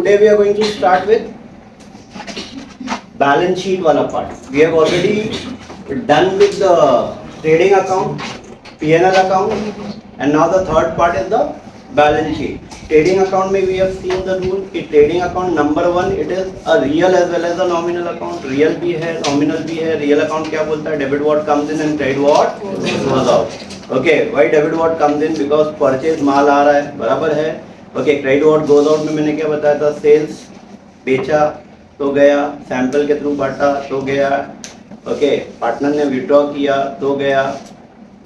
today we are going to start with balance sheet wala part. We have already done with the trading account, P&L account, and now the third part is the balance sheet. Trading account में we have seen the rule कि trading account number one it is a real as well as a nominal account. Real भी है, nominal भी है. Real account क्या बोलता है? Debit what comes in and credit what goes out. Okay, why debit what comes in? Because purchase माल आ रहा है, बराबर है. Okay, credit what goes out में मैंने क्या बताया था? Sales बेचा तो गया, सैंपल के थ्रू बांटा तो गया, ओके पार्टनर ने विड्रॉ किया तो गया,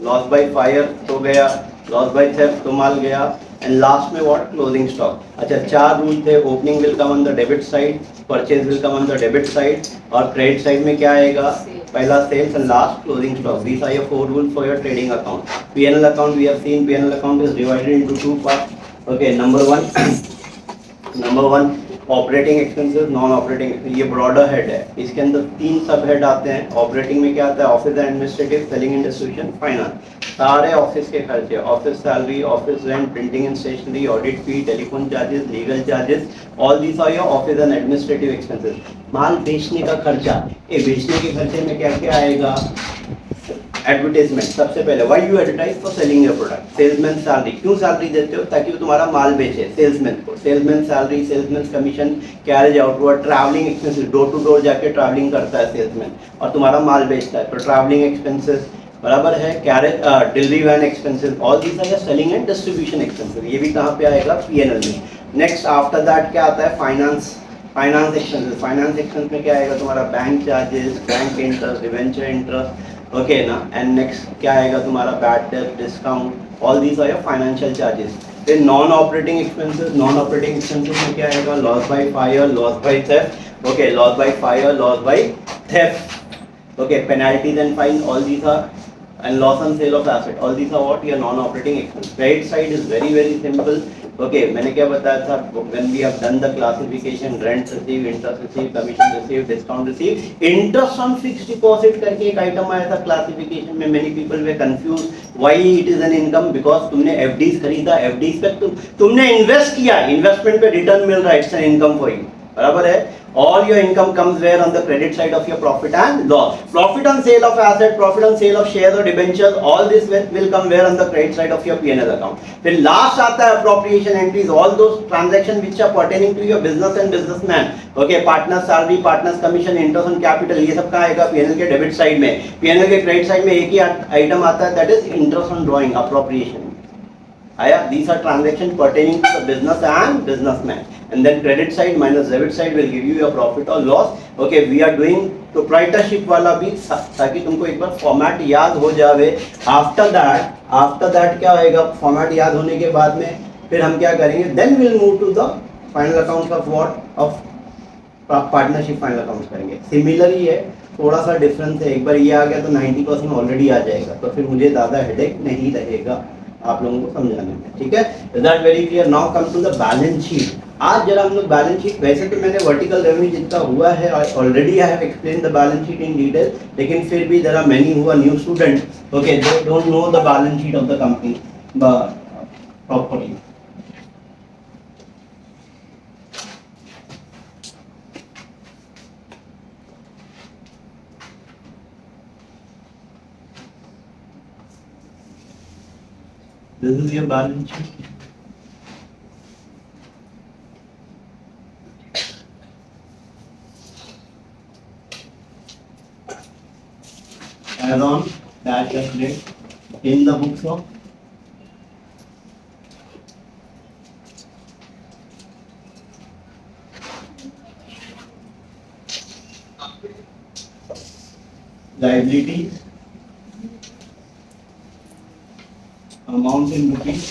लॉस बाय फायर तो गया, लॉस बाय थेफ्ट तो माल गया, एंड लास्ट में व्हाट क्लोजिंग स्टॉक. अच्छा, चार रूल थे. Opening will come on the debit side, purchase will come on the debit side, और क्रेडिट साइड में क्या आएगा? पहला sales and last closing stock. These are your four rules for your trading account. P&L account we have seen. P&L account is divided into two parts. Okay, number one operating expenses, non operating. ये broader head है, इसके अंदर तीन सब head आते हैं. Operating में क्या आता है? Office administrative, selling and distribution, finance. सारे ऑफिस के खर्चे, office salary, office rent, printing and stationery, audit fee, telephone charges, legal charges, all these are your office and administrative expenses. माल बेचने का खर्चा, ये बेचने के खर्चे में क्या क्या आएगा? एडवर्टाइजमेंट सबसे पहले. Why you advertise? For selling your product. Salesman salary, क्यों सैलरी देते हो? ताकि वो तुम्हारा माल बेचे. सेल्समैन को salesman salary, salesman commission, carriage outward, travelling expenses, door to door जाके ट्रैवलिंग करता है सेल्समैन और तुम्हारा माल बेचता है, तो ट्रैवलिंग एक्सपेंसेस, बराबर है. Carriage, delivery van expenses, all these are selling and distribution expenses. ये भी कहाँ पे आएगा? P&L में. नेक्स्ट आफ्टर दैट क्या आता है? Finance. Finance expenses. Finance expense में क्या आएगा? तुम्हारा bank charges, bank interest, debenture interest, okay ना. एंड नेक्स्ट क्या आएगा तुम्हारा? Bad debt, discount, all these are your financial charges. फिर non operating expenses. Non operating expenses में क्या आएगा? Loss by fire, loss by theft, okay, loss by fire, loss by theft, okay, penalties and fine, all these are, and loss on sale of asset, all these are what your non operating expense. Credit side is very simple. Okay, मैंने क्या बताया था? when we have done the classification, rent received, interest received, commission received, discount received, interest on fixed deposit करके एक item आया था classification में. many people were confused why it is an income, because तुमने FDs खरीदा, FDs पे तुमने invest किया, इन्वेस्टमेंट पे रिटर्न मिल रहा है, it's an income for you, बराबर है. All your income comes where? On the credit side of your profit and loss. Profit on sale of asset, profit on sale of shares or debentures, all this will come where? On the credit side of your P&L account. Then last आता है appropriation entries, all those transactions which are pertaining to your business and businessman. Okay, partner salary, partners commission, interest on capital, ये सब कहाँ आएगा? P&L के debit side में. P&L के credit side में एक ही आइटम आता है, that is interest on drawing, appropriation. आया? These are transactions pertaining to the business and businessman. And then credit side minus debit side will give you your profit or loss. Okay, we are doing proprietorship वाला भी ताकि तुमको एक बार format याद हो जावे. After that क्या होएगा? फॉर्मेट याद होने के बाद में फिर हम क्या करेंगे? Then will move to the final accounts of what? Of partnership final accounts करेंगे. सिमिलर ही है, थोड़ा सा डिफरेंस है. एक बार ये आ गया तो 90% ऑलरेडी आ जाएगा, तो फिर मुझे ज़्यादा हेडेक नहीं रहेगा आप लोगों को समझाने में. ठीक है, is that very clear? Now come to the balance sheet. आज जरा हम लोग बैलेंस शीट, वैसे तो मैंने वर्टिकल रेवेन्यू जितना हुआ है already I have explain the balance sheet in detail, लेकिन फिर भी there are many who are new student, okay, they don't know the balance sheet of the company properly. This is your balance sheet. As on dash date in the books of liabilities, amount in rupees,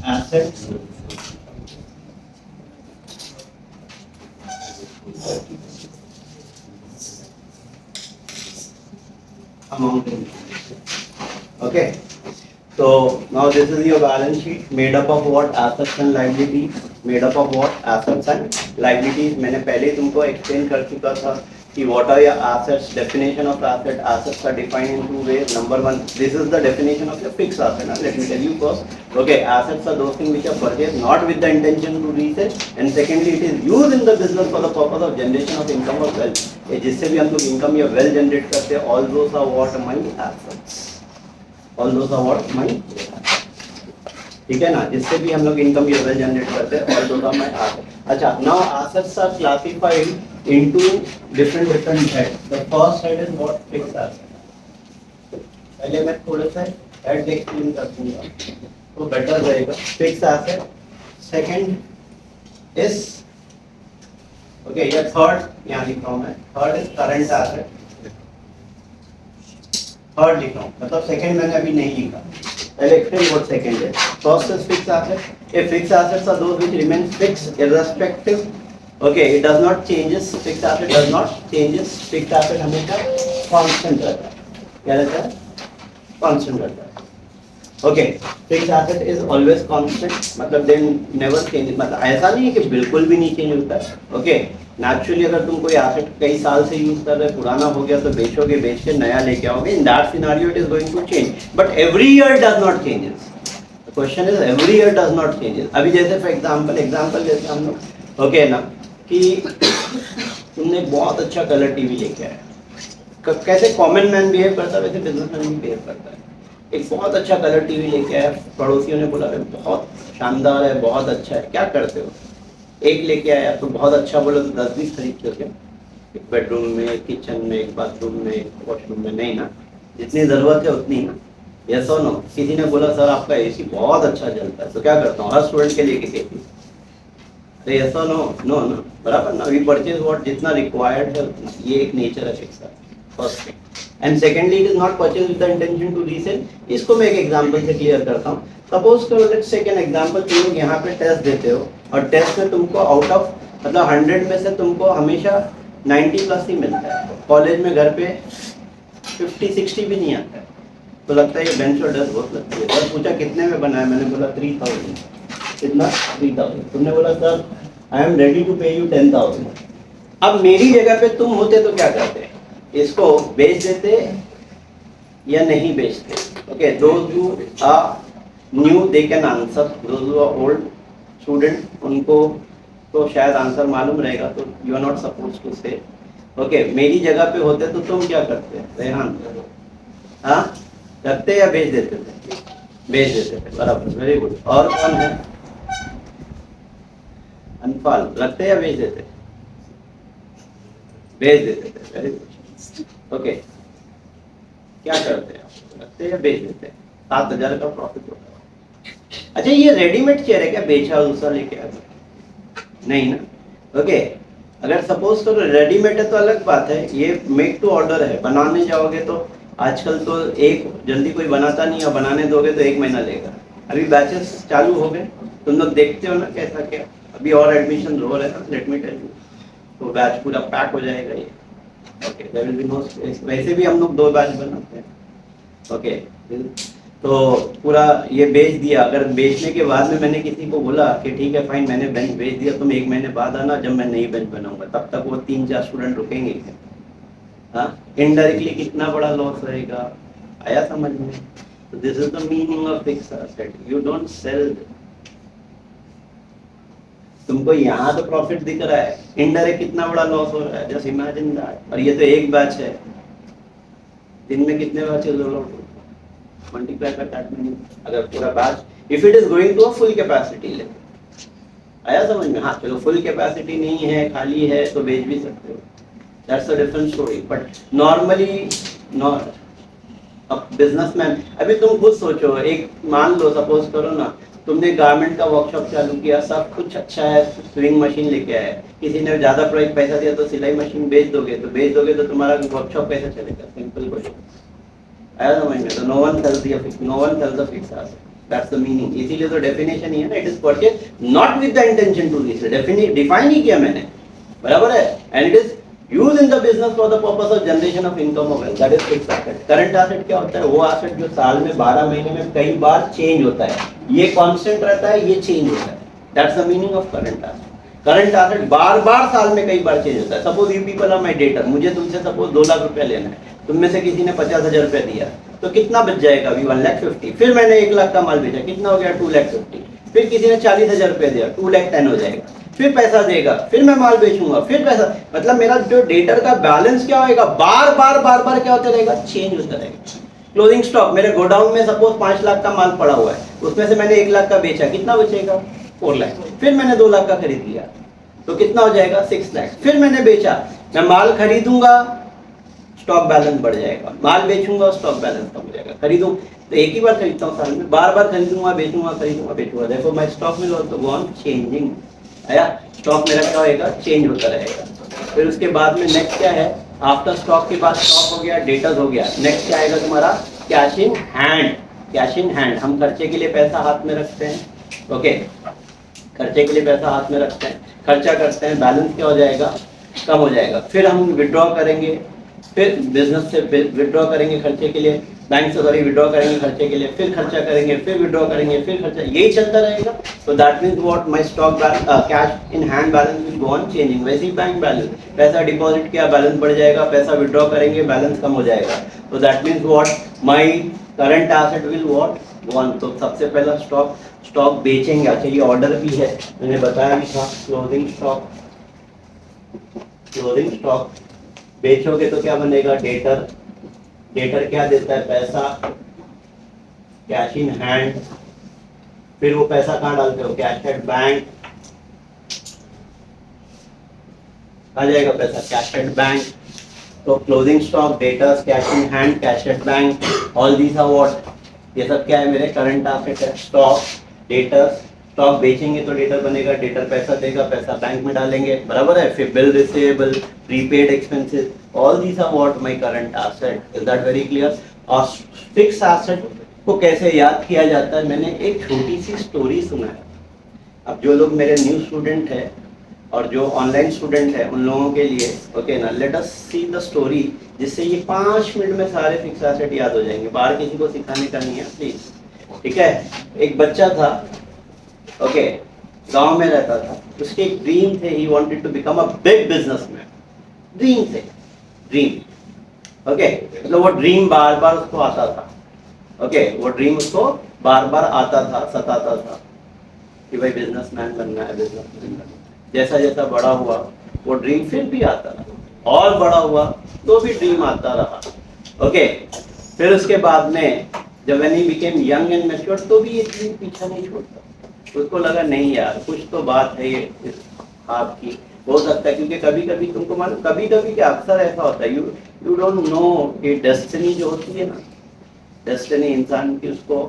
assets, amount in rupees. Okay, so now this is your balance sheet made up of what? Assets and liabilities. Made up of what? Assets and liabilities. मैंने पहले तुमको explain कर चुका था कि what are your assets, definition of asset. Assets are defined in two ways. Number one, this is the definition of your fixed asset. Let me tell you first. Okay, assets are those things which are purchased not with the intention to resell, and secondly, it is used in the business for the purpose of generation of income or wealth. जिससे भी हम लोग income या wealth generate करते हैं, all those are what my assets. All those are what my assets. ठीक है ना, जिससे भी हम लोग इनकम या वेल्थ जनरेट करते हैं, all those are my assets. अच्छा, now assets are classified into different head. The first head is what? Fixed asset. पहले मैं थोड़ा सा हेड एक्सप्लेन कर दूंगा तो बेटर रहेगा. Fixed asset. Second is okay, ये थर्ड यहाँ लिख रहा हूँ मैं. Third is current asset. Third लिख रहा हूँ, मतलब सेकंड मैंने अभी नहीं लिखा. I'll explain what second is. First is fixed asset. A fixed assets are those which remain fixed irrespective. Okay, it does not changes. Fixed asset does not changes. Fixed asset हमेशा constant रहता है. क्या रहता है? Constant रहता है. Okay, fixed asset is always constant. मतलब then never changes. मतलब ऐसा नहीं है कि बिल्कुल भी नहीं change होता है. Okay, naturally अगर तुम कोई asset कई साल से यूज कर रहे, पुराना हो गया तो बेचोगे, बेच के नया लेके आओगे. In that scenario it is going to change. But every year it does not changes. The question is every year does not changes. अभी जैसे for example जैसे हम लोग okay ना कि तुमने एक बहुत अच्छा कलर टीवी लेके आया. कैसे कॉमन मैन बिहेव करता है वैसे बिजनेसमैन भी बिहेव करता है. एक बहुत अच्छा कलर टीवी लेके आया, पड़ोसियों ने बोला बहुत शानदार है, बहुत अच्छा है. क्या करते हो? एक लेके आया तो बहुत अच्छा बोला तो 10-20 खरीद लोगे. एक बेडरूम में, एक किचन में, एक बाथरूम में, एक वॉशरूम में. नहीं ना, जितनी जरूरत है उतनी ना. यस और नो? किसी ने बोला सर आपका एसी बहुत अच्छा चलता है, तो क्या करता हूँ? हर स्टूडेंट के लिए एक एसी. अरे यस और नो? नो ना, बराबर ना. वी परचेज व्हाट जितना रिक्वायर्ड है उतना. ये एक नेचर है fixed asset. First thing. And secondly it is not purchase with the intention to resale. इसको मैं एक एग्जांपल से क्लियर करता हूँ. सपोज करो, लेट्स से एन एग्जांपल, तुम लोग यहाँ पे टेस्ट देते हो और टेस्ट में तुमको आउट ऑफ मतलब 100 में से तुमको हमेशा 90 प्लस ही मिलता है. कॉलेज में घर पे 50-60 भी नहीं आता है, तो लगता है ये बेंच और डेस्क बहुत लगती है. सर पूछा कितने में बनाया, मैंने बोला 3000. कितना? 3000. तुमने बोला sir I am ready to pay you 10,000. अब मेरी जगह पे तुम होते तो क्या करते? इसको बेच देते या नहीं बेचते? Okay, those who are new they can answer. Those who are old student उनको तो शायद आंसर मालूम रहेगा, तो you are not suppose to say. Okay, मेरी जगह पे होते तो तुम क्या करते? रेहान, हाँ, रखते या बेच देते थे? बेच देते थे. बराबर, वेरी गुड. और कौन है? अनफाल, रखते या बेच देते? बेच देते थे. Very good. ओके, क्या करते हैं? रखते या बेच देते हैं? 7,000 का प्रॉफिट होता है. अच्छा, ये रेडीमेड चेयर है क्या? बेचा दूसरा लेके आया? नहीं ना. ओके, अगर सपोज करो रेडीमेड है तो अलग बात है. ये मेक टू ऑर्डर है, बनाने जाओगे तो आजकल तो एक जल्दी कोई बनाता नहीं है, बनाने दोगे तो 1 महीना लेगा. अभी बैचेस चालू हो गए, तुम लोग देखते हो ना कैसा क्या. अभी और एडमिशन हो रहे हैं, लेट मी टेल यू. तो बैच पूरा पैक हो जाएगा ये. Okay, there will be no space. वैसे भी हम लोग 2 बैच बनाते हैं. ओके, तो पूरा ये बेच दिया. अगर बेचने के बाद में मैंने किसी को बोला कि ठीक है फाइन, मैंने बेंच बेच दिया, तुम 1 महीने बाद आना जब मैं नई बेंच बनाऊंगा, तब तक वो 3-4 स्टूडेंट रुकेंगे. हाँ, इनडायरेक्टली कितना बड़ा लॉस रहेगा. आया समझ में? तो this is the meaning of fixed asset. You don't sell. तुमको यहाँ तो प्रॉफिट दिख रहा है, इनडायरेक्ट कितना बड़ा लॉस हो रहा है. Just imagine that. और ये तो एक बैच है. दिन में कितने batches roll out? Multiply by that money. अगर पूरा batch, if it is going to a full capacity level. आया समझ में? हाँ, चलो फुल कैपेसिटी नहीं है, खाली है, तो बेच भी सकते हो. That's a different story. But normally not a businessman. अभी तुम खुद सोचो, एक मान लो सपोज करो ना, तुमने गारमेंट का वर्कशॉप चालू किया, सब कुछ अच्छा है, स्विंग मशीन लेके आए, किसी ने ज़्यादा पैसा दिया तो सिलाई मशीन बेच दोगे, तो तुम्हारा वर्कशॉप कैसे चलेगा? Simple question. आया समझ में? तो no one sells the fixed asset. That's the meaning. इसीलिए तो डेफिनेशन ही है ना, it is purchase not with the intention to resell. Define ही किया मैंने, बराबर है. And it is use in the business for the purpose of generation of income of wealth. That is fixed asset. Current asset क्या होता है? वो asset जो साल में 12 महीने में कई बार चेंज होता है. ये कांस्टेंट रहता है, ये चेंज होता है. That's the meaning of current asset. Current asset बार बार साल में कई बार चेंज होता है। Suppose you people are my debtor, मुझे तुमसे सपोज 2 लाख रुपया लेना है, तुम में से किसी ने 50,000 रुपया दिया, तो कितना बच जाएगा अभी 1,50,000। फिर मैंने 1 लाख का माल बेचा, कितना हो गया 2,50,000। फिर किसी ने 40,000 रुपया दिया, 2,10,000 हो जाएगा। फिर पैसा देगा, फिर मैं माल बेचूंगा, फिर पैसा, मतलब मेरा जो डेटर का बैलेंस क्या होएगा, बार बार क्या होता रहेगा, चेंज होता रहेगा। क्लोजिंग स्टॉक, मेरे गोडाउन में सपोज 5 लाख का माल पड़ा हुआ है, उसमें से मैंने 1 लाख का बेचा, कितना बचेगा 4 लाख। फिर मैंने 2 लाख का खरीद लिया, तो कितना हो जाएगा 6 लाख। फिर मैंने बेचा, मैं माल खरीदूंगा, स्टॉक बैलेंस बढ़ जाएगा, माल बेचूंगा, स्टॉक बैलेंस कम हो जाएगा। खरीदूं तो एक ही बार खरीदता हूँ साल में, बार बार खरीदूंगा, बेचूंगा, खरीदूंगा, बेचूंगा, देखो my stock will also go on changing. आया, स्टॉक मेरा क्या होएगा, चेंज होता रहेगा। फिर उसके बाद में नेक्स्ट क्या है, आफ्टर स्टॉक के बाद स्टॉक हो गया, डेटर्स हो गया, नेक्स्ट क्या आएगा तुम्हारा, cash in hand. Cash in hand, हम खर्चे के लिए पैसा हाथ में रखते हैं, ओके, खर्चे के लिए पैसा हाथ में रखते हैं, खर्चा करते हैं, बैलेंस क्या हो जाएगा, कम हो जाएगा। फिर हम विड्रॉ करेंगे, फिर बिजनेस से विड्रॉ करेंगे खर्चे के लिए, बैंक से सॉरी विड्रॉ करेंगे खर्चे के लिए, फिर खर्चा करेंगे, फिर विड्रॉ करेंगे, फिर खर्चा, यही चलता रहेगा। तो that means what, my stock cash in hand balance will go on changing. वैसे ही बैंक बैलेंस, पैसा डिपॉजिट किया, बैलेंस बढ़ जाएगा, पैसा विड्रॉ करेंगे, बैलेंस कम हो जाएगा। तो that means what, my current asset will what go on. तो सबसे पहला स्टॉक बेचेंगे। अच्छा, ये ऑर्डर भी है, मैंने बताया भी था, क्लोजिंग स्टॉक बेचोगे तो क्या बनेगा, डेटर क्या देता है, पैसा, कैश इन हैंड। फिर वो पैसा कहाँ डालते हो, कैश एट बैंक, आ जाएगा पैसा कैश एट बैंक। तो closing stock, debtors, cash in hand, cash at bank, all these are what, ये सब क्या है, मेरे करंट एसेट है। स्टॉक, डेटर्स, स्टॉक बेचेंगे तो डेटर बनेगा, डेटर पैसा देगा, पैसा बैंक में डालेंगे, बराबर है। फिर bill receivable, prepaid expenses, all these are what my current asset. Is that very clear. और फिक्स एसेट को कैसे याद किया जाता है, मैंने एक छोटी सी स्टोरी सुना है। अब जो लोग मेरे न्यू स्टूडेंट है और जो ऑनलाइन स्टूडेंट है, उन लोगों के लिए ओके ना, let us see the story, जिससे ये 5 मिनट में सारे फिक्स एसेट याद हो जाएंगे। बाहर किसी को सिखाने का नहीं है प्लीज, ठीक है। एक बच्चा था, ओके, गांव में रहता था, उसके एक ड्रीम थे, he wanted to become a big businessman. Dream थे, ड्रीम, ओके, मतलब वो ड्रीम बार बार उसको आता था, ओके, वो ड्रीम उसको बार बार आता था, सताता था कि भाई बिजनेसमैन बनना है, बिजनेसमैन बनना है। जैसा जैसा बड़ा हुआ वो ड्रीम फिर भी आता रहा, और बड़ा हुआ तो भी ड्रीम आता रहा, ओके। फिर उसके बाद में जब when he became young and mature, तो भी ये ड्रीम पीछा नहीं छोड़ता। उसको लगा नहीं यार, कुछ तो बात है ये आपकी, हो सकता है, क्योंकि कभी कभी तुमको मालूम, कभी कभी क्या अक्सर ऐसा होता है, यू डोंट नो कि डेस्टिनी जो होती है ना, डेस्टिनी इंसान की उसको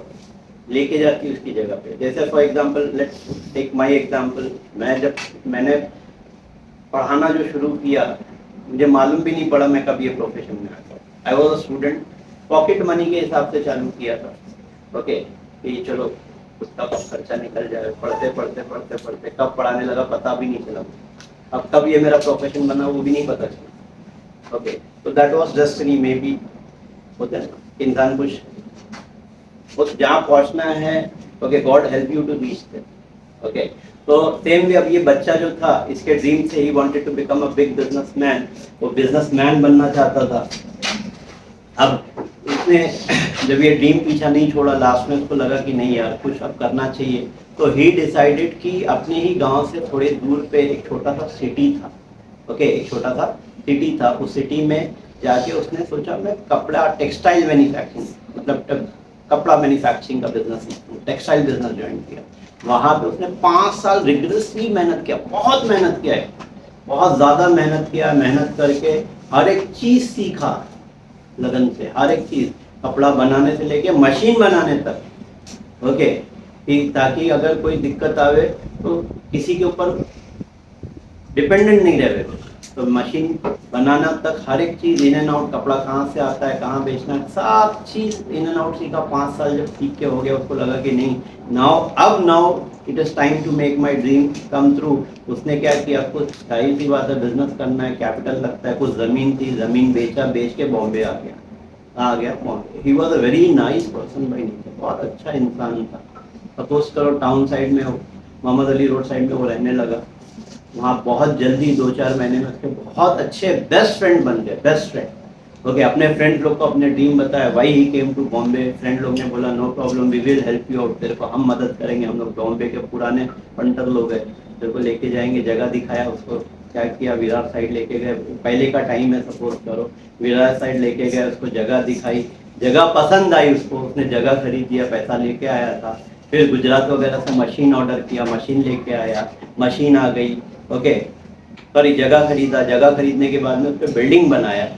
लेके जाती है उसकी जगह पे। जैसे for example, let's take my example, मैंने पढ़ाना जो शुरू किया, मुझे मालूम भी नहीं पड़ा मैं कब ये प्रोफेशन में आ गया। I was a student, pocket money के हिसाब से चालू किया था, ओके, कि चलो उसका खर्चा निकल जाए। पढ़ते पढ़ते पढ़ते पढ़ते कब पढ़ाने लगा पता भी नहीं चला, अब कब ये मेरा प्रोफेशन बना वो भी नहीं पता चला, ओके। तो that was destiny, maybe होता है ना, इंसान कुछ जहाँ पहुंचना है, okay, God help you to reach there, okay. तो सेम वे अब ये बच्चा जो था, इसके ड्रीम से ही wanted to become a big businessman, वो बिजनेसमैन बनना चाहता था। अब उसने जब ये ड्रीम पीछा नहीं छोड़ा, लास्ट में उसको लगा कि नहीं यार कुछ अब करना चाहिए, तो ही डिसाइडेड कि अपने ही गांव से थोड़े दूर पे एक छोटा सा सिटी था, ओके, एक छोटा सा सिटी था, उस सिटी में जाके उसने सोचा मैं कपड़ा टेक्सटाइल मैन्युफैक्चरिंग, मतलब कपड़ा मैन्युफैक्चरिंग का बिजनेस, टेक्सटाइल बिजनेस ज्वाइन किया। वहां पे उसने 5 साल रिगरसली मेहनत किया, बहुत मेहनत किया है, बहुत ज्यादा मेहनत किया। मेहनत करके हर एक चीज सीखा लगन से, हर एक चीज, कपड़ा बनाने से लेके मशीन बनाने तक, ओके, ताकि अगर कोई दिक्कत आवे तो किसी के ऊपर डिपेंडेंट नहीं रहे। तो मशीन बनाना तक हर एक चीज, इन एंड आउट, कपड़ा कहाँ से आता है, कहाँ बेचना है, सब चीज इन एंड आउट सीखा। 5 साल जब सीख के हो गया, उसको लगा कि नहीं, now it is time to make my dream come through. उसने क्या किया, कुछ जाहिर सी बात है, बिजनेस करना है, कैपिटल लगता है, कुछ जमीन थी, जमीन बेचा, बेच के बॉम्बे आ गया Bombay. He was a very nice person by nature, बहुत अच्छा इंसान था। सपोज करो टाउन साइड में हो, मोहम्मद अली रोड साइड में वो रहने लगा, वहाँ बहुत जल्दी 2-4 महीने में उसके बहुत अच्छे बेस्ट फ्रेंड बन गए, बेस्ट फ्रेंड। ओके, अपने फ्रेंड लोग को अपने ड्रीम बताया, why he came to Bombay. Friend लोग ने बोला no problem, we will help you out, तेरे को हम मदद करेंगे। हम लोग बॉम्बे के पुराने पंटर लोग हैं, तेरे को लेके जाएंगे। जगह दिखाया उसको, क्या किया, विरार साइड लेके गए। पहले का टाइम है, सपोज करो, विरार साइड लेके गए, उसको जगह दिखाई, जगह पसंद आई उसको, उसने जगह खरीद दिया, पैसा लेके आया था। फिर गुजरात वगैरह से मशीन ऑर्डर किया, मशीन लेके आया, मशीन आ गई। ओके, सॉरी, जगह खरीदा, जगह खरीदने के बाद में उस पर बिल्डिंग बनाया।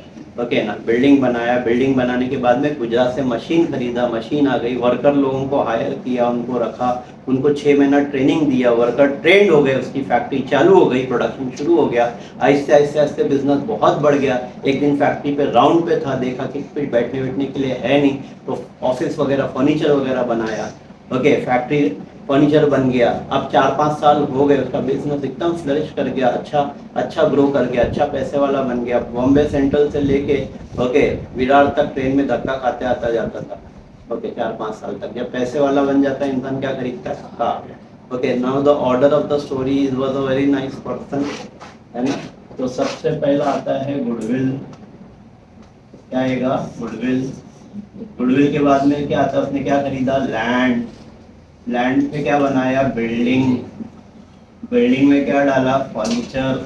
ओके ना, बिल्डिंग बनाया, बिल्डिंग बनाने के बाद में गुजरात से मशीन खरीदा, मशीन आ गई, वर्कर लोगों को हायर किया, उनको रखा, उनको 6 महीना ट्रेनिंग दिया, वर्कर ट्रेंड हो गए, उसकी फैक्ट्री चालू हो गई, प्रोडक्शन शुरू हो गया। आहिस्ते आहिस्ते आहिस्ते बिजनेस बहुत बढ़ गया। एक दिन फैक्ट्री पे राउंड पे था, देखा कि कुछ बैठने बैठने के लिए है नहीं, तो ऑफिस वगैरह, फर्नीचर वगैरह बनाया। ओके, फैक्ट्री फर्नीचर बन गया। अब 4-5 साल हो गए, उसका बिजनेस एकदम फ्लरिश कर गया, अच्छा ग्रो कर गया, अच्छा पैसे वाला बन गया। बॉम्बे सेंट्रल से लेके ओके विरार तक ट्रेन में धक्का खाते आता जाता था। ओके, 4-5 साल तक। जब पैसे वाला बन जाता है इंसान, क्या खरीदता है? Car. Okay, now the order of the story is was a very nice person, है ना। तो सबसे पहला आता है गुडविल। क्या आएगा? गुडविल। गुडविल के बाद में क्या आता है? उसने क्या खरीदा? लैंड। लैंड पे क्या बनाया? बिल्डिंग। बिल्डिंग में क्या डाला? फर्नीचर।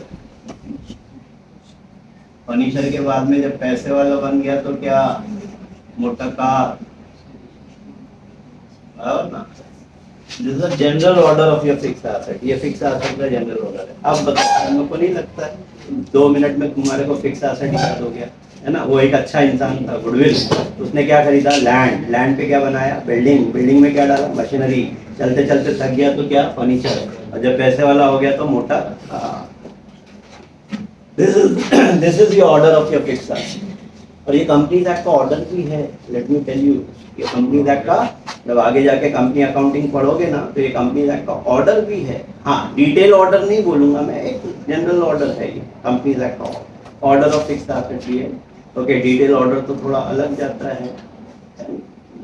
फर्नीचर के बाद में जब पैसे वाला बन गया तो क्या? मोटा कार। और ना, this is the general order of your fix asset. ये फिक्स एसेट का जनरल ऑर्डर है। अब बताओ, तुम लोग को नहीं लगता है 2 मिनट में तुम्हारे को फिक्स एसेट याद हो गया, है ना? वो एक अच्छा इंसान था, गुडविल। उसने क्या खरीदा? लैंड। लैंड पे क्या बनाया? बिल्डिंग। बिल्डिंग में क्या डाला? मशीनरी। चलते चलते थक गया तो क्या? फर्नीचर। और जब पैसे वाला हो गया तो मोटा car. This is your order of your fix asset. और ये कंपनीज एक्ट का ऑर्डर भी है, लेट मी टेल यू। ये कंपनीज एक्ट का, जब आगे जाके कंपनी अकाउंटिंग पढ़ोगे ना, तो ये कंपनीज एक्ट का ऑर्डर भी है। हाँ, डिटेल ऑर्डर नहीं बोलूंगा मैं, एक जनरल ऑर्डर है ये कंपनीज एक्ट का ऑर्डर ऑफ फिक्स एसेट भी है। ओके, डिटेल ऑर्डर तो थोड़ा अलग जाता है।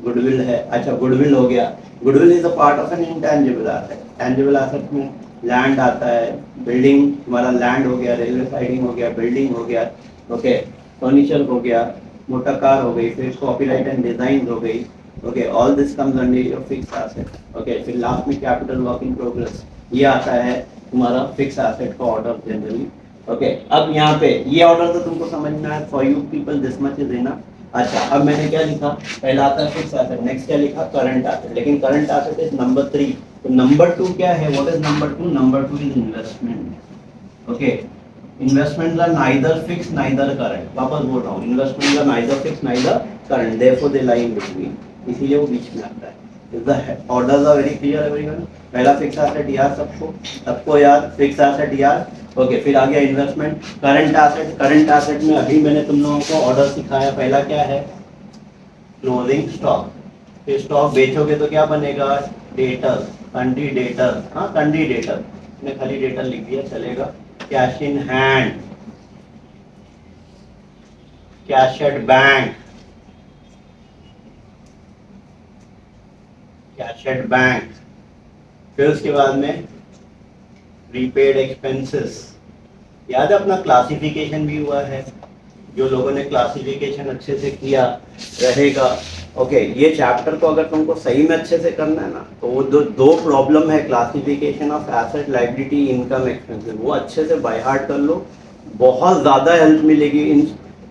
गुडविल है, अच्छा गुडविल हो गया। Goodwill is a part of N intangible asset. Tangible asset में लैंड आता है, बिल्डिंग, तुम्हारा लैंड हो गया, रेलवे साइडिंग हो गया, बिल्डिंग हो गया, ओके, फर्नीचर हो गया, मोटर कार हो गई, फिर कॉपीराइट एंड डिजाइन हो गई। Okay, all this comes under your fix asset. Okay, फिर लास्ट में कैपिटल वर्क इन प्रोग्रेस, ये आता है तुम्हारा फिक्स एसेट का ऑर्डर जनरली। ओके, अब यहाँ पे ये ऑर्डर तो तुमको समझना है, for you people this much is enough. अच्छा, अब मैंने क्या लिखा? पहला आता है फिक्स एसेट, नेक्स्ट क्या लिखा? Current asset. लेकिन करंट एसेट इज नंबर 3, तो नंबर 2 क्या है? What is number 2? Number 2 is investment. Okay, investment are neither fix neither current. वापस बोल रहा हूँ, investment are neither fix neither current, therefore they lie in between, इसीलिए वो बीच में आता है। The orders are very clear everyone. पहला फिक्स एसेट याद, सबको याद, फिक्स एसेट याद। ओके, फिर आ गया investment. Current asset, current asset में अभी मैंने तुम लोगों को ऑर्डर सिखाया। पहला क्या है? Closing stock. फिर स्टॉक बेचोगे तो क्या बनेगा? Debtor, country debtor. हाँ, कंट्री डेटर, मैंने खाली डेटर लिख दिया, चलेगा। Cash in hand, cash at bank, cash at bank. फिर उसके बाद में प्रीपेड एक्सपेंसेस। याद है अपना क्लासिफिकेशन भी हुआ है, जो लोगों ने क्लासिफिकेशन अच्छे से किया रहेगा। ओके, ये चैप्टर को अगर तुमको सही में अच्छे से करना है ना, तो वो दो प्रॉब्लम है, classification of asset, liability, income, expenses, वो अच्छे से बाय हार्ट कर लो। बहुत ज़्यादा हेल्प मिलेगी इन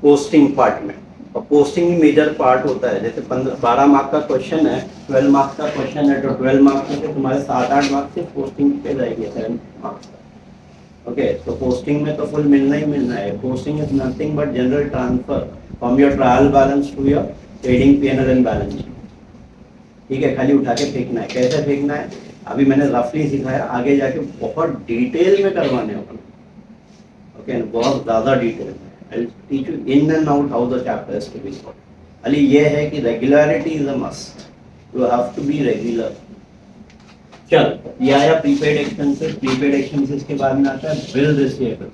पोस्टिंग पार्ट में। और पोस्टिंग ही मेजर पार्ट होता है। जैसे 12 मार्क का क्वेश्चन है, 12 मार्क्स का क्वेश्चन है, तो 12 मार्क्स में से तुम्हारे 7-8 मार्क्स से पोस्टिंग पे जाएगी, 7 मार्क्स। ओके, तो पोस्टिंग में तो फुल मिलना ही मिलना है। Posting is nothing but general transfer from your trial balance to your trading P&L and balance sheet. ठीक है, खाली उठा के फेंकना है। कैसे फेंकना है अभी मैंने रफली सिखाया, आगे जाके बहुत डिटेल में करवाने होगा। ओके, बहुत ज़्यादा डिटेल में। I will teach you in and out how the chapter is to be solved. खाली ये है कि regularity is a must, you have to be regular. चल, ये आया प्रीपेड एक्सपेंसेस। प्रीपेड एक्सपेंसेस के बाद में आता है बिल रिसीवेबल।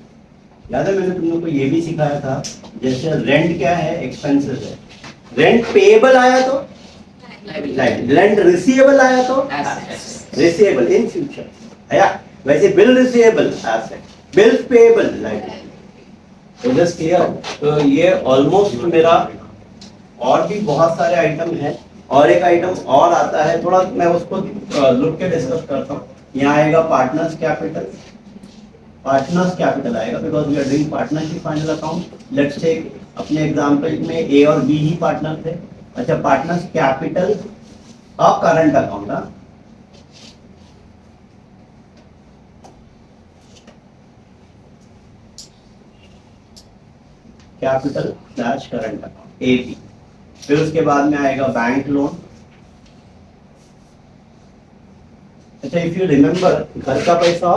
याद है मैंने तुम लोग को ये भी सिखाया था, जैसे रेंट क्या है? एक्सपेंसेस है। रेंट पेएबल आया तो रेंट रिसीवेबल आया तो रिसीवेबल इन फ्यूचर, आया वैसे bill receivable asset, bills payable liability. तो जस्ट क्लियर। तो ये ऑलमोस्ट मेरा, और भी बहुत सारे आइटम है, और एक आइटम और आता है, थोड़ा मैं उसको लुक के डिस्कस करता हूँ। यहाँ आएगा पार्टनर्स कैपिटल, पार्टनर्स कैपिटल आएगा because we are doing partnership final account. Let's take अपने एग्जांपल में ए और बी ही पार्टनर थे। अच्छा, पार्टनर्स कैपिटल और current account, capital slash current account AP. फिर उसके बाद में आएगा बैंक लोन। अच्छा, इफ यू रिमेम्बर, घर का पैसा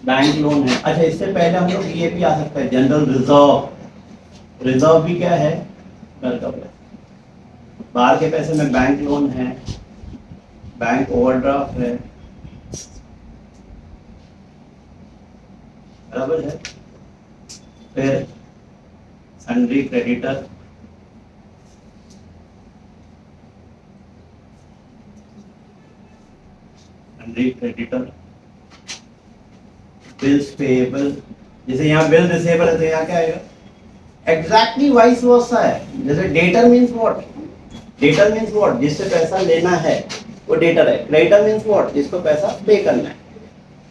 बैंक लोन है। अच्छा, इससे पहले हम लोग ये भी आ सकता है जनरल रिजर्व। रिजर्व भी क्या है? घर का पैसा। बाहर के पैसे में बैंक लोन है, बैंक ओवरड्राफ्ट है, बराबर है। फिर sundry creditor, sundry creditor, bills payable. जैसे यहाँ बिल रिसीवेबल है तो यहाँ क्या आएगा? एग्जैक्टली वाइस वर्सा है। जैसे debtor means what? Debtor means what? जिससे पैसा लेना है वो डेटर है। Creditor means what? जिसको पैसा पे करना है।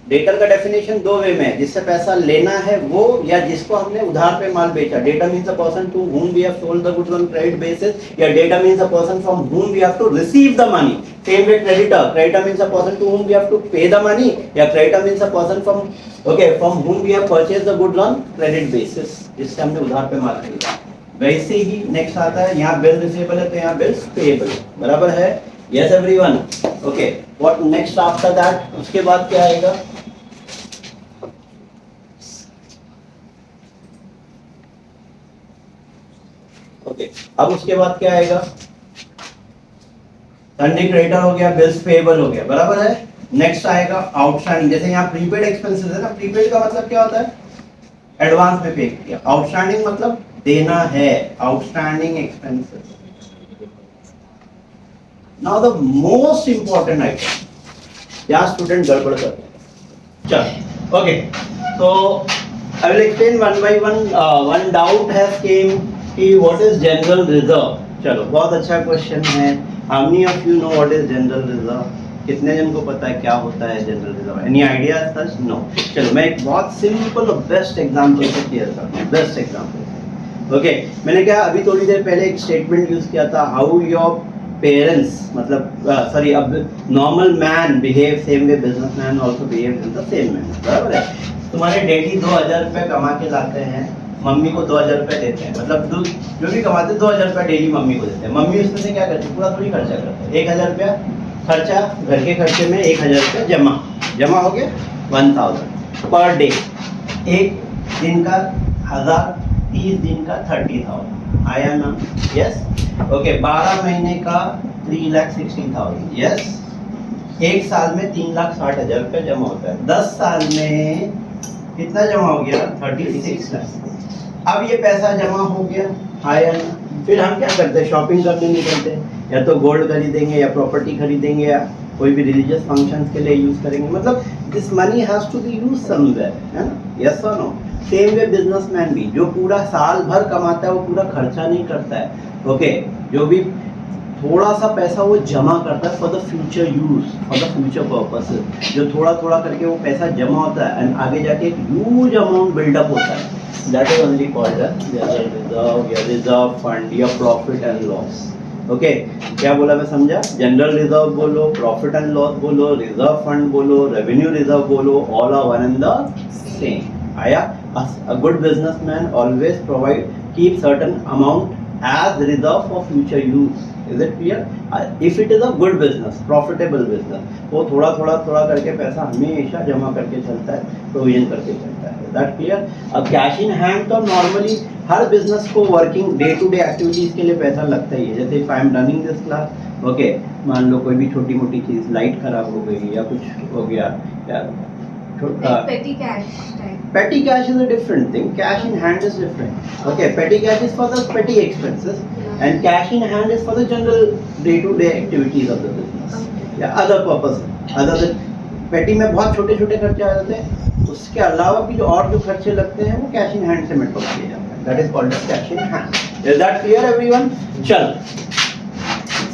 डेटर का डेफिनेशन दो वे में है, जिससे पैसा लेना है वो, या जिसको हमने उधार पे माल बेचा। Debtor means a person to whom we have sold the goods on credit basis, या debtor means a person from whom we have to receive the money. Same way creditor, creditor means a person to whom we have to pay the money, या creditor means a person from whom we have purchased the goods on credit basis, जिससे हमने उधार पे माल खरीदा। वैसे ही next आता है, यहाँ बिल रिसीवेबल है तो यहाँ बिल्स पेएबल, बराबर है। Yes everyone, okay. What next after that? उसके बाद क्या आएगा? ओके, अब उसके बाद क्या आएगा? सन्ड्री क्रेडिटर हो गया, बिल्स पेएबल हो गया, बराबर है। नेक्स्ट आएगा आउटस्टैंडिंग। जैसे यहाँ प्रीपेड एक्सपेंसेस है ना, प्रीपेड का मतलब क्या होता है? एडवांस में पे किया। आउटस्टैंडिंग मतलब देना है, outstanding expenses. Now the most important item, यहाँ स्टूडेंट गड़बड़ करते हैं। चलो, ओके, तो I will explain one by one. One doubt has came कि व्हाट इज जनरल रिजर्व। चलो, बहुत अच्छा क्वेश्चन है। How many of you know what is general reserve? कितने जन को पता है क्या होता है जनरल रिजर्व? एनी आइडिया सच? नो। चलो, मैं एक बहुत सिंपल और बेस्ट एग्जांपल से क्लियर करता हूँ। Best example, okay. मैंने क्या अभी थोड़ी देर पहले एक स्टेटमेंट यूज किया था, हाउ योर पेरेंट्स, मतलब सॉरी, अब normal man behave same way businessman also behave in the same manner, बराबर है। तुम्हारे डैडी 2000 रुपये कमा के लाते हैं, मम्मी को 2000 रुपये देते हैं, मतलब जो भी कमाते हैं 2000 रुपये डेली मम्मी को देते हैं। मम्मी उसमें से क्या करती है? पूरा थोड़ी खर्चा करते हैं। 1000 रुपया खर्चा, घर के खर्चे में 1000 रुपये जमा हो गया 1000 पर डे। एक दिन का 1000, 30 दिन का 30,000 आया ना? Yes, okay. 12 महीने का 3,60,000, यस। एक साल में 3,60,000 रुपये जमा होता है। 10 साल में कितना जमा हो गया? 36 लाख। अब ये पैसा जमा हो गया, आया ना? फिर हम क्या करते हैं? शॉपिंग करने निकलते हैं, या तो गोल्ड खरीदेंगे, या प्रॉपर्टी खरीदेंगे, या कोई भी रिलीजियस फंक्शंस के लिए यूज करेंगे। मतलब this money has to be used somewhere, है ना? यस और नो? सेम वे बिजनेसमैन भी, जो पूरा साल भर कमाता है वो पूरा खर्चा नहीं करता है, ओके। जो भी थोड़ा सा पैसा वो जमा करता है for the future use, for the future purposes. जो थोड़ा थोड़ा करके वो पैसा जमा होता है एंड आगे जाके एक ह्यूज अमाउंट बिल्डअप होता है, that is only called general reserve या रिजर्व फंड या प्रॉफिट एंड लॉस, ओके। क्या बोला मैं समझा? जनरल रिजर्व बोलो, प्रॉफिट एंड लॉस बोलो, रिजर्व फंड बोलो, रेवेन्यू रिजर्व बोलो, all are one and the same. आया? A good businessman always keep certain amount as reserve for future use. Is it clear? If it is a good business, profitable business, वो थोड़ा करके पैसा हमेशा जमा करके चलता है, प्रोविजन करके चलता है। That clear? अब कैश इन हैंड तो नॉर्मली हर बिजनेस को working day to day activities के लिए पैसा लगता ही है। जैसे if I am running this class, okay, मान लो कोई भी छोटी मोटी चीज, लाइट खराब हो गई या कुछ हो गया, या petty cash type. Petty cash is a different thing. Cash in hand is different. Okay, petty cash is for the petty expenses, and cash in hand is for the general day-to-day activities of the business. Okay. Yeah, other purpose, other than पेटी में बहुत छोटे छोटे खर्चे आ जाते हैं, उसके अलावा भी जो खर्चे लगते हैं वो कैश इन हैंड से मेंटेन किए जाते हैं, that is called as cash in hand. Is that clear everyone? चल,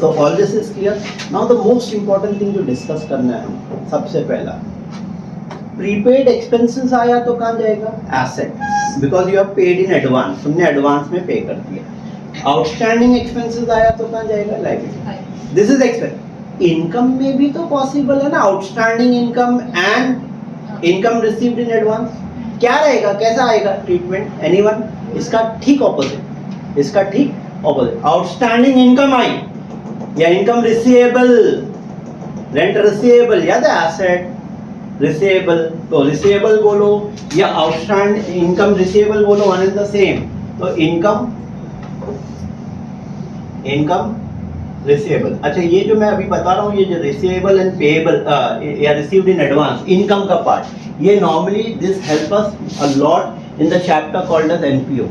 so all this is clear. Now the most important thing जो डिस्कस करना है हमको, सबसे पहला प्रीपेड एक्सपेंसेस आया तो कहाँ जाएगा? Asset, because you have paid in advance, तुमने एडवांस में पे कर दिया। आउटस्टैंडिंग एक्सपेंसेस आया तो कहाँ जाएगा? Liability. This is expense. Income में भी तो पॉसिबल है ना, outstanding income and income received in advance. क्या रहेगा, कैसा आएगा ट्रीटमेंट? एनीवन? इसका ठीक ऑपोजिट, इसका ठीक ऑपोजिट। आउटस्टैंडिंग इनकम आई या इनकम रिसीवेबल, रेंट रिसीवेबल या द एसेट रिसीवेबल, तो रिसीवेबल बोलो या आउटस्टैंडिंग इनकम रिसीवेबल बोलो, वन इज द सेम। तो इनकम रिसीवेबल। अच्छा, ये जो मैं अभी बता रहा हूँ, ये जो रिसीवेबल एंड पेएबल या रिसीव्ड इन एडवांस, इनकम का पार्ट, ये normally this help us a lot in the chapter called as NPO,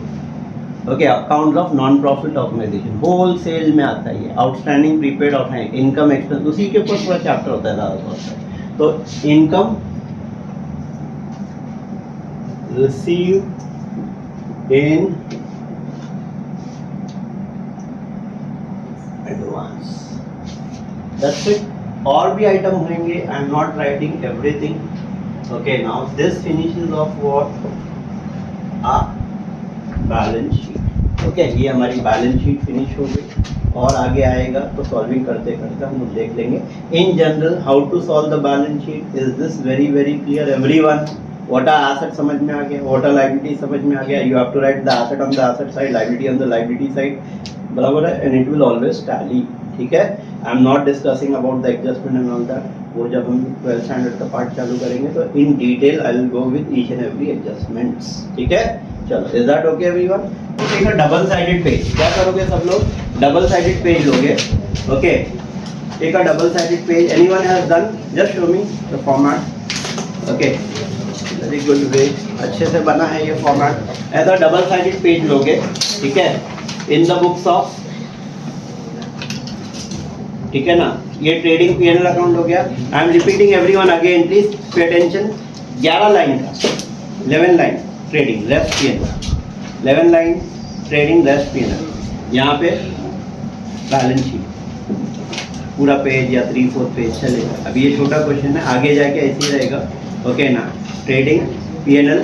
okay, account of non profit organisation, wholesale में आता है ये। आउटस्टैंडिंग, प्रीपेड और इनकम एक्सपेंस, उसी के ऊपर पूरा चैप्टर होता है ज़्यादातर। तो income receive in advance, that's it. और भी आइटम होंगे, I am not writing everything. Okay, now this finishes off what? Ah balance sheet. Okay, ये हमारी बैलेंस शीट फिनिश हो गई, और आगे आएगा तो सॉल्विंग करते करते हम लोग देख लेंगे in general how to solve the balance sheet. Is this very very clear everyone? What are asset समझ में आ गया, व्हाट आर लायबिलिटी समझ में आ गया। You have to write the asset on the asset side, liability on the liability side, बराबर है, and it will always tally. ठीक है, I am not discussing about the adjustment and all that, वो जब हम 12th स्टैंडर्ड का part चालू करेंगे तो in detail I will go with each and every adjustments. ठीक है, चलो, इज दैट ओके एवरीवन? ठीक है, डबल साइडेड पेज क्या करोगे सब लोग? डबल साइडेड पेज लोगे। Okay, take a double sided page, anyone has done? Just show me the format. Okay, very good way, अच्छे से बना है ये format. As a double sided page लोगे, ठीक है, इन द बुक्स ऑफ, ठीक है ना। ये ट्रेडिंग पीएनएल अकाउंट हो गया। I am repeating everyone again, please pay attention. 11 line का, 11 line trading left PNL, 11 line trading left PNL, यहाँ पे बैलेंस शीट पूरा पेज या 3/4 पेज चलेगा। अभी ये छोटा क्वेश्चन है, आगे जाके ऐसे ही रहेगा। ओके ना, ट्रेडिंग पीएनएल,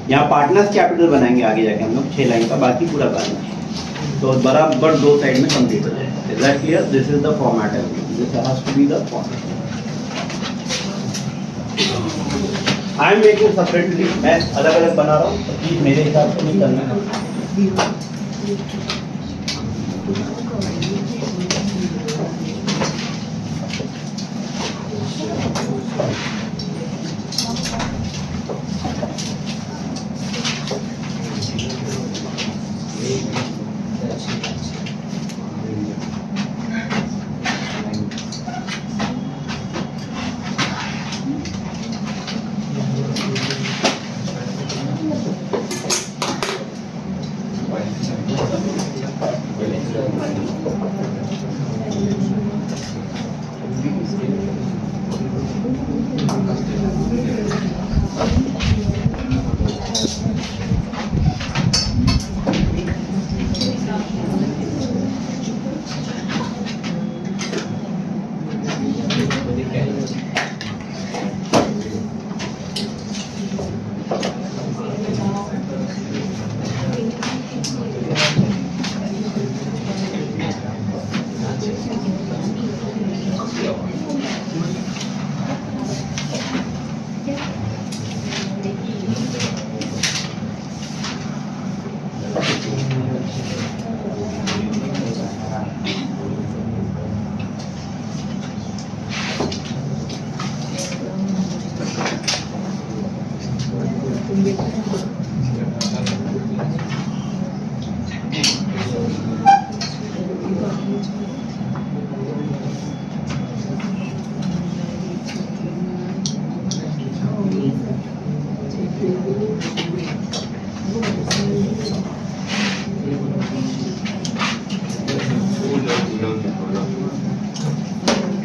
यहाँ पार्टनर्स कैपिटल बनाएंगे आगे जाके हम लोग 6 लाइन का, बाकी पूरा बैलेंस शीट तो बराबर 2 साइड में कंप्लीट हो जाएगा। Is that clear? This is the format, this has to be the format. I am making separately, मैं अलग अलग बना रहा हूँ, तो प्लीज मेरे हिसाब से नहीं करना है।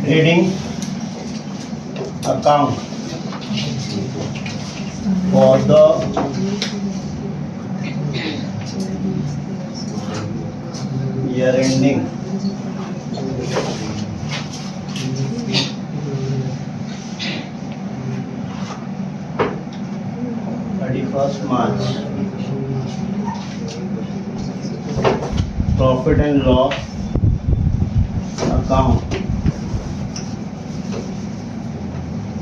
Trading account for the year ending 31st March, profit and loss account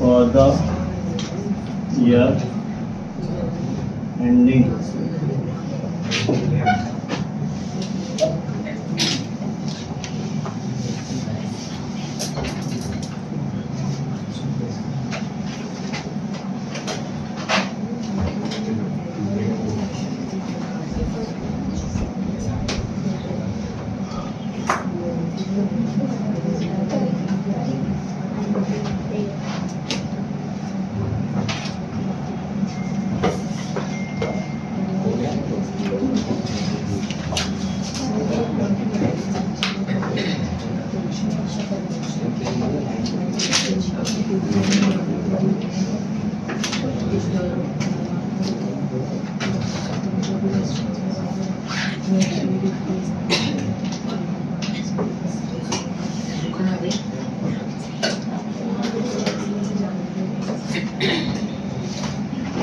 for the year ending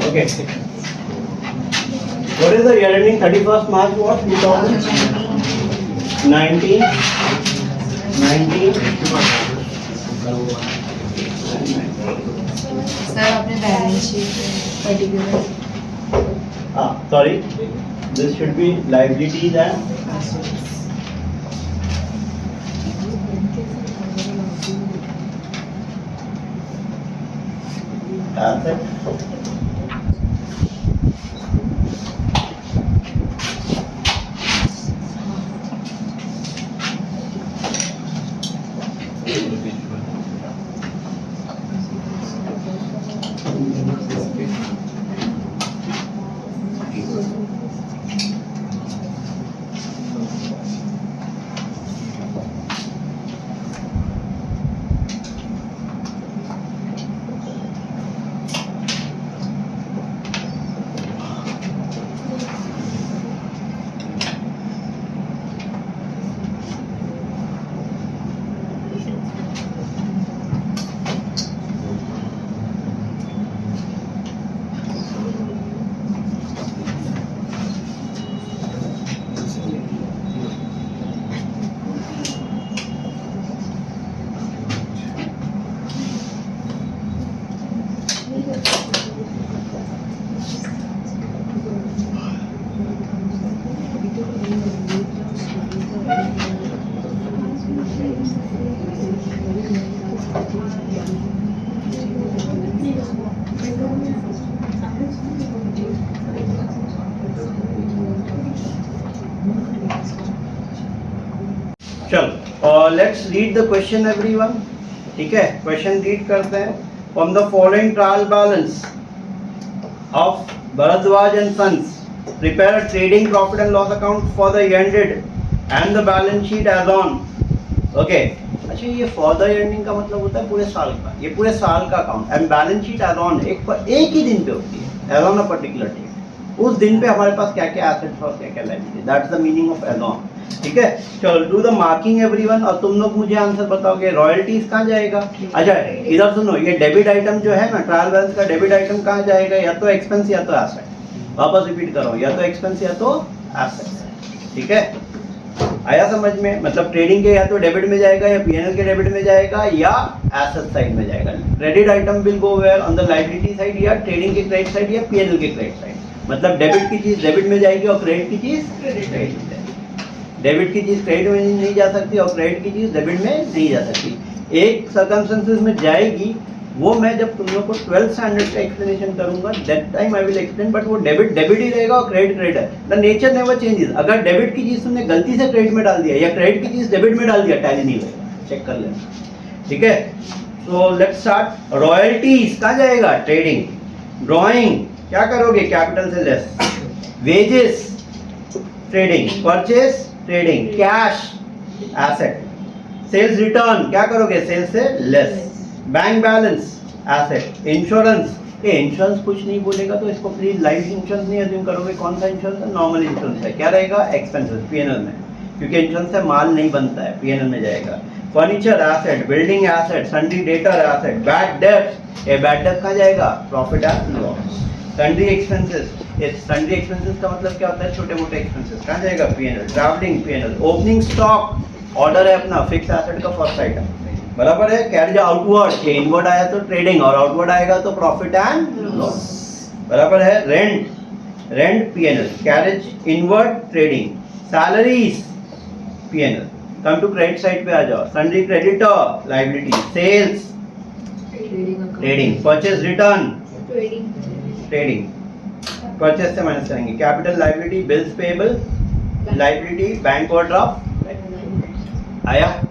Okay. What is the year ending 31st March? What? 2019. 19. Sir आपने balance sheet particular Sorry. This should be liabilities and asset. चलो let's read the question everyone. ठीक है, question read करते हैं. From the following trial balance of Bharadwaj and sons prepare a trading profit and loss account for the ended and the balance sheet as on. Okay, अच्छा ये for the ending का मतलब होता है पूरे साल का, ये पूरे साल का account. And balance sheet as on एक ही दिन पे होती है, as on a particular date. उस दिन पे हमारे पास क्या क्या एसेट्स और क्या क्या liability, that's the meaning of as on. ठीक है, चलो डू द मार्किंग एवरीवन. और तुम लोग मुझे आंसर बताओगे रॉयल्टीज कहाँ जाएगा. अच्छा इधर सुनो, ये डेबिट आइटम जो है ना ट्रायल बैलेंस का, डेबिट आइटम कहाँ जाएगा, या तो एक्सपेंस या तो एसेट. वापस रिपीट करो, या तो एक्सपेंस या तो एसेट. ठीक है, आया समझ में. मतलब ट्रेडिंग के या तो डेबिट में जाएगा या पीएनएल के डेबिट में जाएगा या एसेट साइड में जाएगा. Credit item will go where on the liability side, या ट्रेडिंग के क्रेडिट साइड या पीएनएल के क्रेडिट साइड. मतलब डेबिट की चीज डेबिट में जाएगी और क्रेडिट की चीज क्रेडिट में जाएगी. डेबिट की चीज क्रेडिट में नहीं जा सकती और क्रेडिट की चीज डेबिट में नहीं जा सकती. एक सर्कमस्टेंसेस में जाएगी, वो मैं जब तुम लोग को 12th स्टैंडर्ड का एक्सप्लेनेशन करूंगा, that time I will explain. But वो डेबिट डेबिट ही रहेगा और क्रेडिट क्रेडिट है. The nature never changes. अगर डेबिट की चीज तुमने गलती से क्रेडिट में डाल दिया या क्रेडिट की चीज डेबिट में डाल दिया, टैली नहीं होगा. चेक कर लेना. ठीक है, सो लेट्स स्टार्ट. रॉयल्टीज कहाँ जाएगा, ट्रेडिंग. ड्रॉइंग क्या करोगे, कैपिटल से less. Wages trading, purchase trading, cash asset. Sales return क्या करोगे, सेल्स से less. Bank balance asset. Insurance ये इंश्योरेंस कुछ नहीं बोलेगा तो इसको प्लीज लाइफ इंश्योरेंस नहीं अज्यूम करोगे। कौन सा इंश्योरेंस है? नॉर्मल इंश्योरेंस है। क्या रहेगा? एक्सपेंसेस पीएनएल में, क्योंकि इंश्योरेंस से माल नहीं बनता है, पीएनएल में जाएगा। Furniture asset, building asset, sundry debtor asset, bad डेब्ट, ये बैड डेब्ट कहाँ जाएगा? Profit and loss. Sundry expenses, ये सन्ड्री एक्सपेंसेस का मतलब क्या होता है? छोटे मोटे एक्सपेंसेस, कहाँ जाएगा? PNL. Travelling PNL. Opening stock, order है अपना, फिक्स एसेट का फर्स्ट आइटम, बराबर है। कैरिज आउटवर्ड, ये इनवर्ड आया तो ट्रेडिंग, और आउटवर्ड आएगा तो प्रॉफिट एंड लॉस, बराबर है। Rent, rent PNL, carriage inward trading, salaries PNL. Come to credit side पे आ जाओ, sundry creditor liability, sales trading, purchase return trading, purchase से माइनस करेंगे। Capital liability, bills payable liability, bank overdraft आया।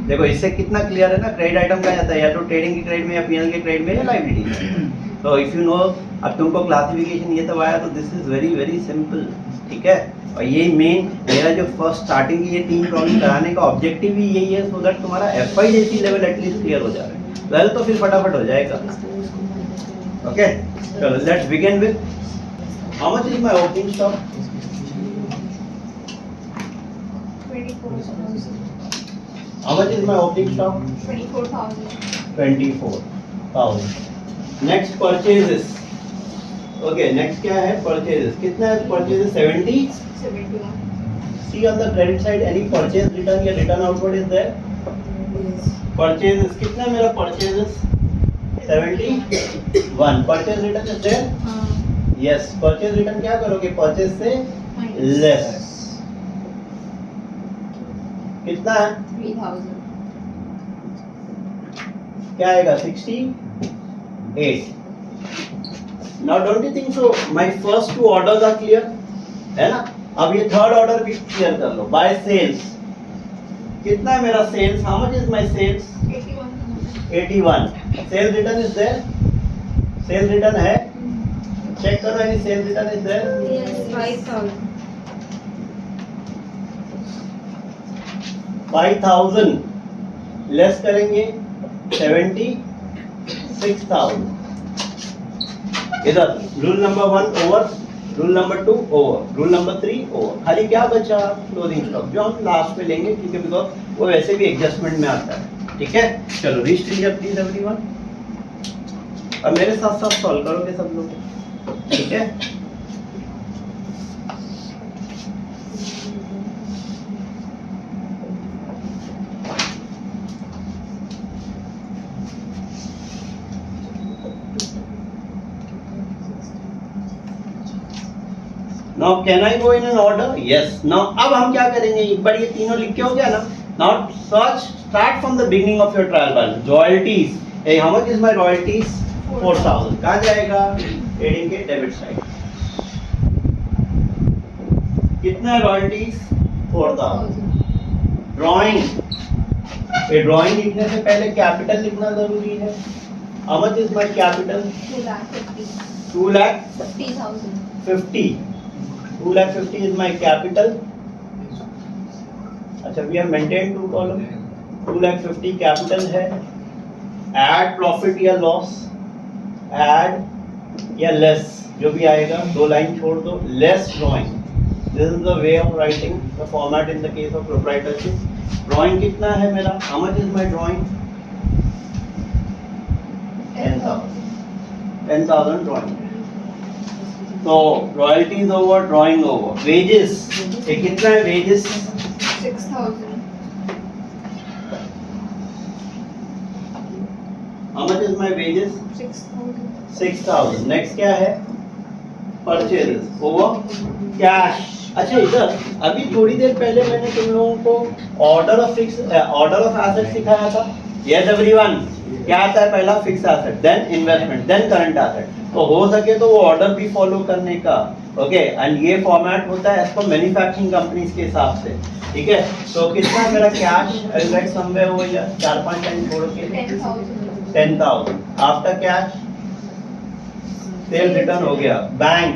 देखो इससे कितना क्लियर है ना, क्रेडिट आइटम का जाता है या तो ट्रेडिंग के क्रेडिट में या पीएनएल के क्रेडिट में या लायबिलिटी में। तो इफ यू नो, अब तुमको क्लासिफिकेशन ये सब आया तो this is very very simple, ठीक है। और ये मेन मेरा जो फर्स्ट स्टार्टिंग की ये 3 प्रॉब्लम कराने का ऑब्जेक्टिव ही यही है, सो दैट तुम्हारा एफआई जैसी लेवल एटलीस्ट क्लियर हो जाए। वेल तो फिर फटाफट हो जाएगा। ओके, चलो let's begin with how much is my opening stock? 24,000. How much is my opening stock? 24,000. 24,000. Next purchases. Okay, next क्या है? Purchases. कितना है purchases? 70. 71. See on the credit side any purchase return या return outward is there? Yes. Purchases कितना है मेरा purchases? 71. Purchase return is there? Yes. Purchase return क्या करोगे? Purchase से less. कितना है? 3,000. क्या आएगा? 68. Now don't you think so? My first 2 orders are clear, है ना? अब ये थर्ड ऑर्डर भी क्लियर कर लो। बाय सेल्स, कितना है मेरा sales? How much is my sales? 81. Sale return is there? Sale return है? चेक करो, any sale return is there? Yes. 5,000. 5,000 less करेंगे 76,000। इधर rule number 1 over, rule number 2 over, rule number 3 over. खाली क्या बचा? क्लोजिंग स्टॉक, जो हम last में लेंगे, ठीक है, बिकॉज वो वैसे भी एडजस्टमेंट में आता है, ठीक है। चलो रीस्ट्रीट प्लीज एवरीवन, और मेरे साथ साथ सॉल्व करोगे सब लोग, ठीक है। Now can I go in an order? Yes. Now अब हम क्या करेंगे? एक बार ये तीनों लिख के हो गया ना। Now search, start from the beginning of your trial balance. Royalties. Hey, how much is my royalties? 4,000. कहाँ जाएगा? Trading के डेबिट साइड। कितना है royalties? 4,000. Drawing. ये drawing लिखने से पहले कैपिटल लिखना जरूरी है। How much is my capital? 2,50,000. 2,50,000. 2,50,000 is my capital. अच्छा, we have maintained 2 column. 2,50,000 capital है. Add profit या loss, add या less, जो भी आएगा 2 लाइन छोड़ दो. Less drawing. This is the way of writing the format in the case of proprietorship. Drawing कितना है मेरा? How much is my drawing? 10,000. 10,000 drawing. तो royalties over, drawing over, wages, ये कितना है wages? 6,000. How much is my wages? 6,000. 6,000. Next क्या है? Purchases over cash. अच्छा, इधर अभी थोड़ी देर पहले मैंने तुम लोगों को ऑर्डर ऑफ एसेट सिखाया था। यस एवरीवन, क्या आता है? पहला fix asset, then investment, then current asset. तो हो सके तो वो ऑर्डर भी फॉलो करने का, ओके। एंड ये फॉर्मेट होता है एज पर मैन्युफैक्चरिंग कंपनीज के हिसाब से, ठीक है। तो कितना मेरा कैश? राइट समवेयर हो गया, 4-5 लाइन छोड़ के 10,000. आफ्टर कैश सेल रिटर्न हो गया. Bank,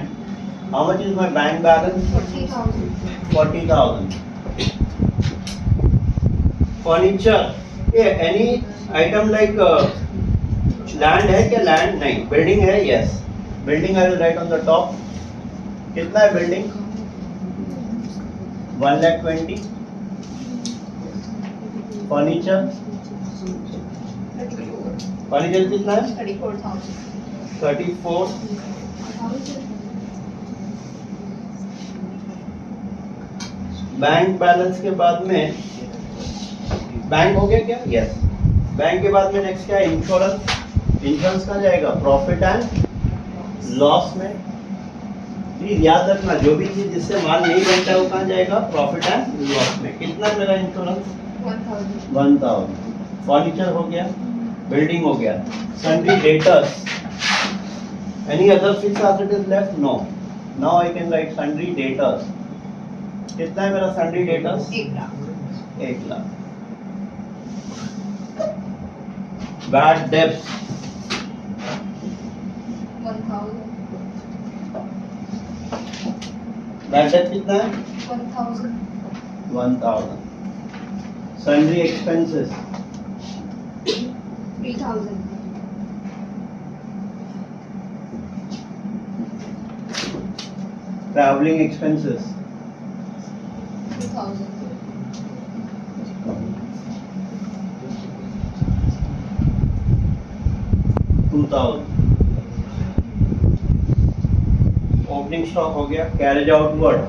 how much is my bank balance? 40,000. Furniture, any item like land है क्या? लैंड नहीं। बिल्डिंग है? Yes. Building I will write on the top. कितना है बिल्डिंग? 1,20,000। फर्नीचर, 34. फर्नीचर कितना है? 34,000. 34। बैंक बैलेंस के बाद में बैंक हो गया क्या? यस। बैंक के बाद में नेक्स्ट क्या है? इंश्योरेंस। इंश्योरेंस कहाँ जाएगा? प्रॉफिट एंड लॉस में। प्लीज याद रखना, जो भी चीज जिससे माल नहीं बनता है वो कहाँ जाएगा? प्रॉफिट एंड लॉस में। कितना है मेरा इंश्योरेंस? 1,000. 1,000। फर्नीचर हो गया, बिल्डिंग हो गया, sundry debtors. Any other fixed asset is left? No. Now I can write sundry debtors. कितना है मेरा sundry debtors? 1 lakh. 1 lakh. Bad debts 1,000. Bad डेब्ट कितना है? 1,000. 1,000। Sundry expenses 3,000. Travelling expenses 2,000. Opening stock हो गया, carriage outward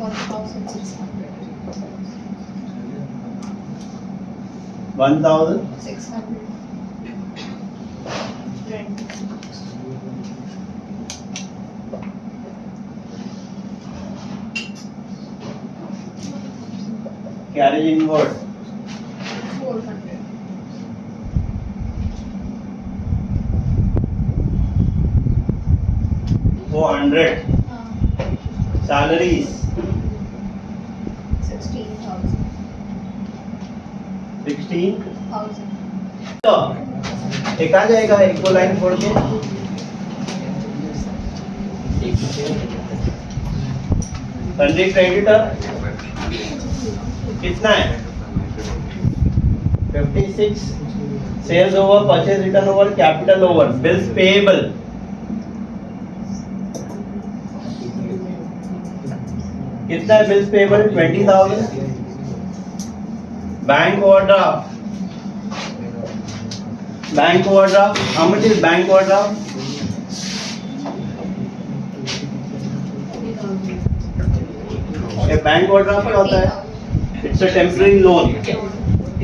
1,600. 1,000 600. Rent. Carriage inward 400. वो 100। Salaries 16,000. 16। 1,000. तो एक आ जाएगा, एक को लाइन छोड़ के। सन्ड्री क्रेडिटर कितना है? 56। Sales over, purchase return over, capital over, bills payable कितना है? Bills payable 20,000। Bank overdraft, bank overdraft, how much is bank overdraft? Bank overdraft क्या होता है? It's a temporary loan.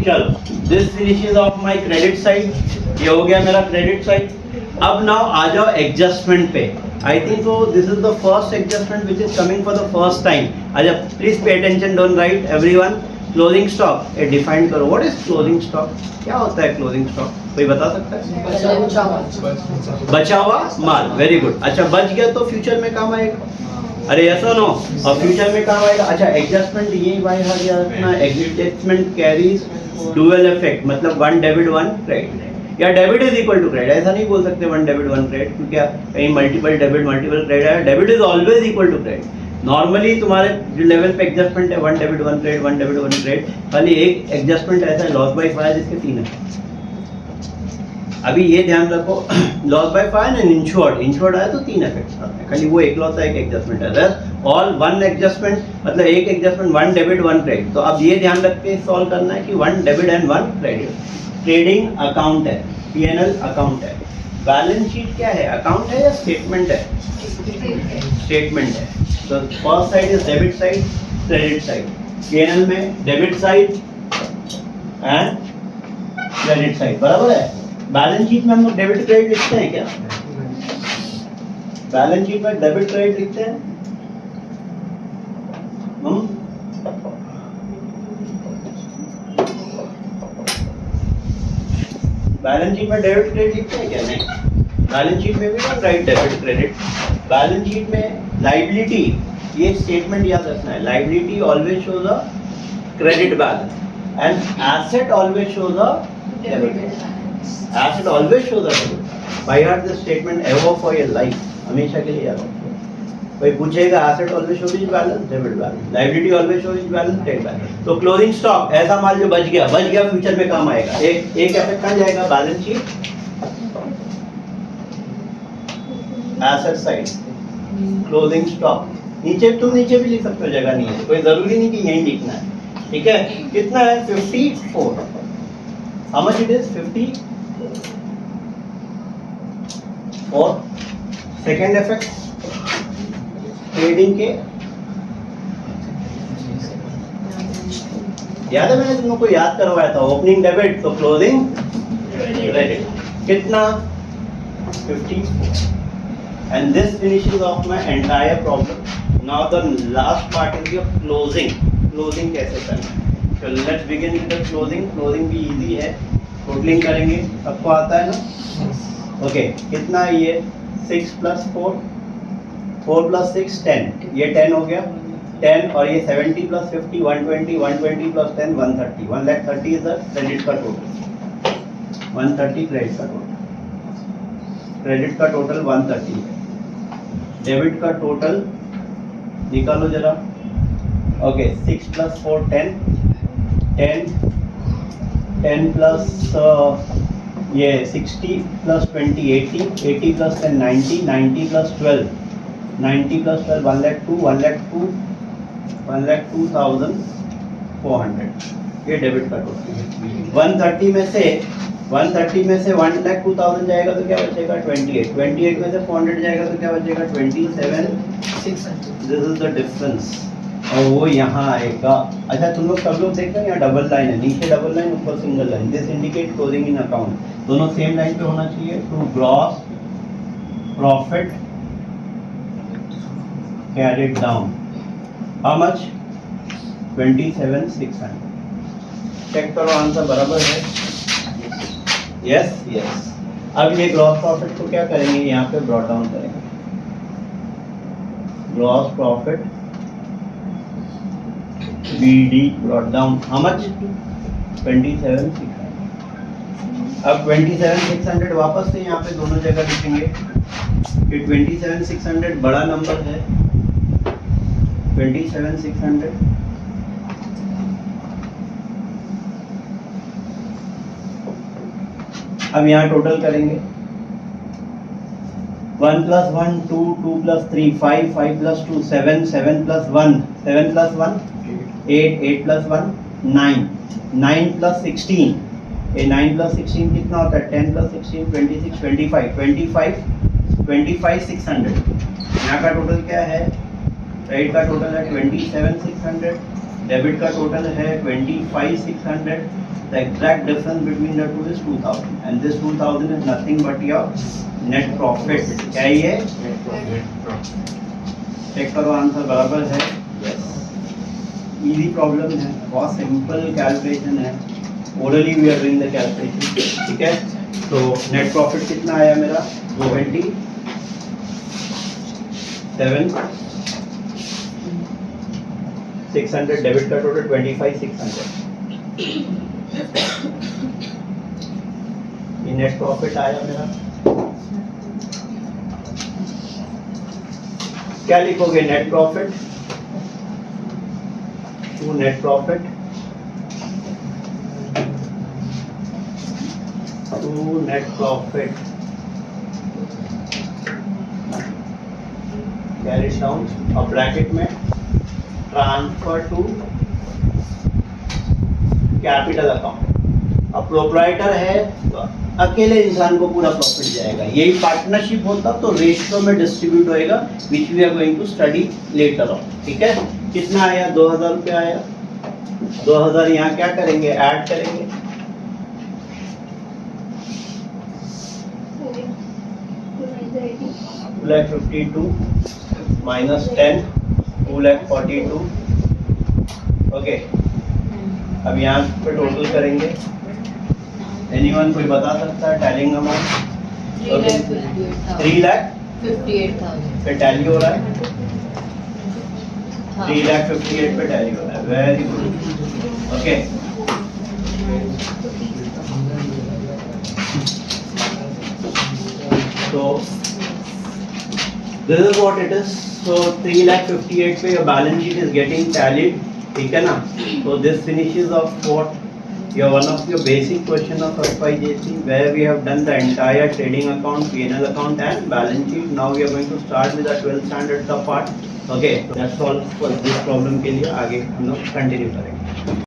चलो, this finishes off my credit side. ये हो गया मेरा क्रेडिट साइड। अब नाउ आ जाओ एडजस्टमेंट पे। I think so this is the first adjustment which is coming for the first time. अच्छा, please pay attention, don't write everyone. Closing stock ये डिफाइन करो। What is closing stock? क्या होता है क्लोजिंग स्टॉक? कोई बता सकता है? बचा हुआ माल। Very good. अच्छा, बच गया तो फ्यूचर में काम आएगा। अरे यस और नो? और फ्यूचर में काम आएगा। अच्छा, एडजस्टमेंट ये बाय हर या अपना एडजस्टमेंट कैरीज डुअल इफेक्ट, मतलब 1 डेबिट 1 क्रेडिट, या debit is equal to credit. ऐसा नहीं बोल सकते 1 डेबिट 1 क्रेडिट, क्योंकि कहीं मल्टीपल डेबिट मल्टीपल क्रेडिट है। Debit is always equal to credit. Normally तुम्हारे जो लेवल पे एडजस्टमेंट है 1 डेबिट 1 क्रेडिट, 1 डेबिट 1 क्रेडिट, खाली एक एडजस्टमेंट ऐसा है लॉस बाय फायर जिसके 3 है। अभी ये ध्यान रखो, loss by fire and insured, insured आया तो 3 इफेक्ट्स आते हैं, खाली वो इकलौता एक एडजस्टमेंट है। दैट्स ऑल 1 एडजस्टमेंट, मतलब एक एडजस्टमेंट 1 डेबिट 1 क्रेडिट। तो अब ये ध्यान रख के सॉल्व करना है कि 1 debit and 1 credit. Trading account है, पीएनएल अकाउंट है। बैलेंस शीट क्या है? अकाउंट है या स्टेटमेंट है? स्टेटमेंट है। तो first side is debit side, credit side. PNL में debit side and credit side, बराबर है। बैलेंस शीट में हम लोग डेबिट क्रेडिट लिखते हैं क्या? बैलेंस शीट में डेबिट क्रेडिट लिखते हैं हम? बैलेंस शीट में डेबिट क्रेडिट लिखते हैं क्या? नहीं। बैलेंस शीट में भी हम right debit credit. Balance sheet में लायबिलिटी, ये स्टेटमेंट याद रखना है, liability always shows a credit balance and asset always shows a debit balance. Asset always shows a debit. By heart this statement ever for your life, हमेशा के लिए याद रखो। भाई पूछेगा asset always show is balance, debit balance, liability always show is balance, credit balance. तो closing stock ऐसा माल जो बच गया फ्यूचर में काम आएगा। एक एसेट कहाँ जाएगा, balance sheet, asset side, closing stock. नीचे तुम नीचे भी लिख सकते हो, जगह नहीं है, कोई जरूरी नहीं कि यही लिखना है, ठीक है। कितना है 54, how much it is 54। Second effect trading के, याद है मैंने तुम लोग को याद करवाया था, ओपनिंग डेबिट तो क्लोजिंग क्रेडिट। कितना 54। and this finishes off my entire problem. Now the last part is your closing कैसे करना है। So let's begin with the closing भी easy है, टोटलिंग करेंगे, सबको आता है ना। ओके कितना है ये 6 + 4, 4 + 6 10, ये 10 हो गया 10, और ये 70 + 50 120, 120 + 10 130, 130 इज द क्रेडिट का टोटल, 130 क्रेडिट का टोटल, क्रेडिट का टोटल 130 है। डेबिट का टोटल निकालो जरा। ओके 6 + 4 10, 10 प्लस ये 60 + 20 80, 80 + 10 90, 90 + 12 90 + 12 102, 102,400, ये डेबिट का टोटल है। 130 में से 102,000 जाएगा तो क्या बचेगा 28, 28 में से 400 जाएगा तो क्या बचेगा 27,600। दिस इज द डिफरेंस, और वो यहाँ आएगा। अच्छा तुम लोग सब लोग देख रहे हैं, यहाँ डबल लाइन है, नीचे डबल लाइन ऊपर single line, this indicate closing in account, दोनों सेम लाइन पे होना चाहिए। To gross profit carried down, how much 27,600। Check करो आंसर बराबर है, यस यस। अब ये ग्रॉस प्रॉफिट को क्या करेंगे, यहाँ पे ब्रॉट डाउन करेंगे, gross profit BD brought down, how much 27,600। अब 27,600 वापस से यहाँ पे दोनों जगह लिखेंगे कि 27,600 बड़ा नंबर है, 27,600 अब यहाँ टोटल करेंगे 1 + 1 2, 2 + 3 5, 5 + 2 7, 7 + 1 7 + 1 8, 8 + 1 9, 9 + 16, ये 9 + 16 कितना होता है 10 + 16 26, 25 25,600। यहाँ का टोटल क्या है, क्रेडिट का टोटल है 27,600, डेबिट का टोटल है 25,600। The exact difference between the two is 2,000, and this 2,000 is nothing but your net profit। क्या ये चेक करो आंसर बराबर है, यस। इजी प्रॉब्लम है, बहुत सिंपल कैलकुलेशन है, orally we are doing the calculation, ठीक है। तो नेट प्रॉफिट कितना आया मेरा 27,600, डेबिट का टोटल 25,600, ये नेट प्रॉफिट आया मेरा। क्या लिखोगे net profit to net profit to net profit carry down, और ब्रैकेट में ट्रांसफर टू कैपिटल अकाउंट। अब प्रोप्राइटर है तो अकेले इंसान को पूरा प्रॉफिट जाएगा, यही पार्टनरशिप होता तो रेशियो में डिस्ट्रीब्यूट होएगा, which we are going to study later on, ठीक है। कितना आया 2,000 रुपये आया, 2,000 यहाँ क्या करेंगे ऐड करेंगे, $252 minus 10 $242। ओके अब यहाँ पे टोटल करेंगे, एनीवन कोई बता सकता है टैलिंग अमाउंट 3,58,000 पे टैली हो रहा है, 3,58,000 पे टैली हो रहा है, वेरी गुड। ओके तो this is what it is. So 3,58,000 पे your balance sheet is getting tallied, ठीक है ना? So this finishes of what? Your one of your basic question of FYJC, where we have done the entire trading account, P&L account and balance sheet. Now we are going to start with the 12th standard का part. Okay, that's all for this problem के लिए आगे हम लोग continue करेंगे.